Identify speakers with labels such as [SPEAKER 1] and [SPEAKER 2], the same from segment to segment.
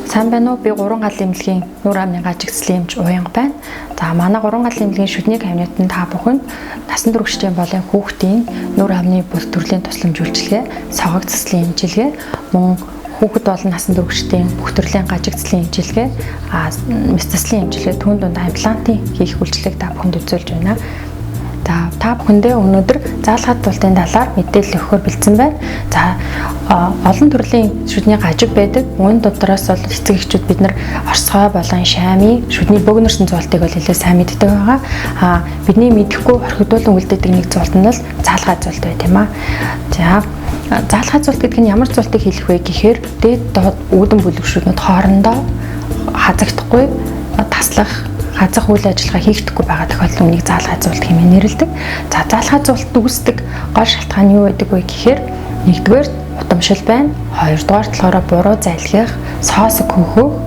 [SPEAKER 1] Сайн байна уу? Би 3 галын эмнэлгийн нүүр амны гажигдсан эмч Уянга байна. За манай 3 галын эмнэлгийн шүдний кабинетанд та бүхэнд насан туршидын болон хүүхдийн нүүр амны бүх төрлийн тусламж үйлчилгээ, согог цэцлийн эмчилгээ, мөн хүүхэд болон насан туршидын бүх төрлийн гажигдсан эмчилгээ, мэс цэцлийн эмчилгээ, түүн дунд имплантын хийх үйлчилгээг та бүхэнд үзүүлж байна. За та бүхэндээ өнөөдөр заалгаад тултын талаар мэдээлэл өгөхөөр бэлдсэн байна. За олон төрлийн шүдний гажиг байдаг. Үүн дотроос бол эцэг эхчүүд бид нар орсгой болон шаймын шүдний бөөгнөрсөн зуултыг бол илүү сайн мэддэг байгаа. Бидний мэдэхгүй орхигдуулан үлдээдэг нэг зуулт нь бол заалгаад зуулт байт юм аа. За заалгаад зуулт гэдэг нь ямар зуултыг хэлэх вэ гэхээр дээд доод үүдэн бүлэгшүүднүүд хоорондоо хазагдахгүй таслах хазах үйл ажиллагаа хийгдэхгүй байгаа тохиолдолд үнийг заалгаад зуулт хэмээн нэрлэдэг. За заалгаад зуулт үүсдэг гол шалтгаан юу байдаг вэ гэхээр нэгдүгээр удамшил байна, хоёрдугаар болохоор буруу залхих, соосог хөхөх,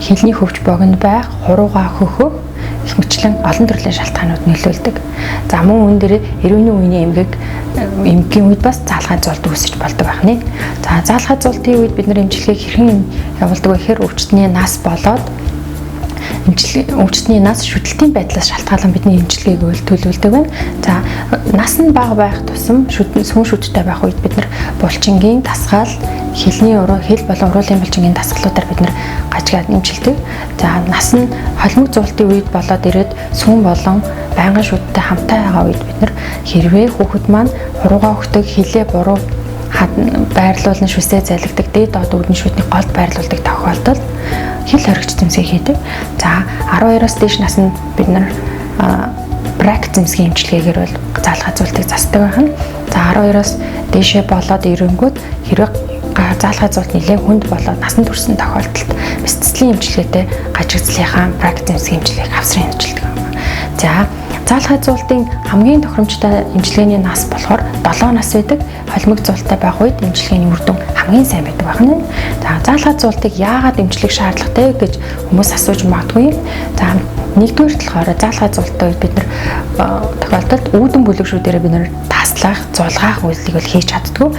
[SPEAKER 1] хилний хөвч богино байх, хуруугаа хөхөх их мэтлэн олон төрлийн шалтгаанууд нөлөөлдөг. За мөн үүн дээр эрүүний үеийн эмгэгийн үед бас заалгаад зуулт үүсэж болдог байна. За заалгаад зуултын үед бид нар эмчилгээг хэрхэн явуулдаг вэ гэхээр өвчтний нас болоод өвчтний нас шүтлэлтийн байдлаас шалтгаалan бидний эмчилгээг төлөвлөдөг байна. За нас нь бага байх тусам сүн шүдтэй байх үед бид нар булчингийн дасгал, хилний уруу, хил болон уруулын булчингийн дасгалуудаар бид нар гажигаад эмчилдэг. За нас нь холимог зуултын үед болоод ирээд сүн болон байнгын шүдтэй хамтаа байгаа үед бид нар хэрвээ хүүхэд маань хуруугаа өгдөг, хилээ буруу байрлуулан шүсээ залгидаг, дээд доод үүдний шүдний голд байрлуулдаг тохиолдолд хил хоригч зэмсэг хийдэг. За 12-оос дээш наснд бид нар брак зэмсгийн эмчилгээгээр бол заалгаад зуултыг засдаг байна. За 12-оос дээшээ болоод ирэнгүүт хэрэг заалгаад зуулт нэлээд хүнд болоод насан турсан тохиолдолд мэс цэцлийн эмчилгээтэй гажигдсалынхаа брак зэмсгийн эмчилгээг авсрын эмчилдэг байна. За заалгаад зуултын хамгийн тохиромжтой эмчилгээний нас болохоор 7 нас байдаг. Холимог зуулттай байх үед эмчилгээний үр дүн хамгийн сайн байдаг байна. За заалгаад зуултыг яагаад эмчлэх шаардлагатай гэж хүмүүс асууж магадгүй. За нэгдүгээр талаараа заалгаад зуулттай үед бид нар тохиолдолд үүдэн бүлэгшүүдээр бид нар таслах, зулгаах үйлдэлийг бол хийж чаддгүй.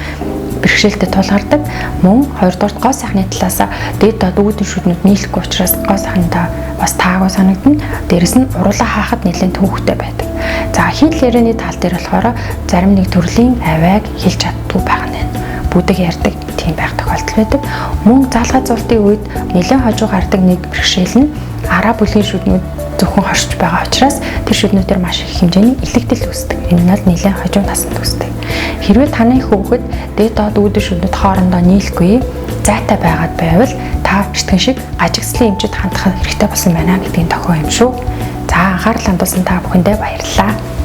[SPEAKER 1] Бэрхшээлтэй тулгардаг. Мөн хоёрдугаар гоо сайхны талаас дээд доод үүдэн шүднүүд нийлэхгүй учраас гоо сайхнаа бас таагүй санагдана. Дээрэс нь уруулаа хаахад нэлээд төвөгтэй байдаг. За хил ярианы тал дээр болохоор зарим нэг төрлийн авиаг хэлж чаддгүй байна. Бүдэг ярьдаг тийм байх тохиолдол байдаг. Мөн заалгаад зуултын үед нэлээд хожуу гардаг нэг бэрхшээл нь араа бүлгийн шүднүүд зөвхөн хоршиж байгаа учраас тэр шүднүүдээр маш их хэмжээний илэгдэл үүсдэг. Энэ нь нэлээд хожуу насанд үүсдэг. Хэрвээ таны хүүхэд дээд доод үүдэн шүднүүд хоорондоо нийлэхгүй зайтай байгаад байвал та эртхэн шиг гажигдсан эмчэд хандах хэрэгтэй болсон байна гэдгийг тохио юм шүү. За анхаарал хандуулсан та бүхэндээ баярлалаа.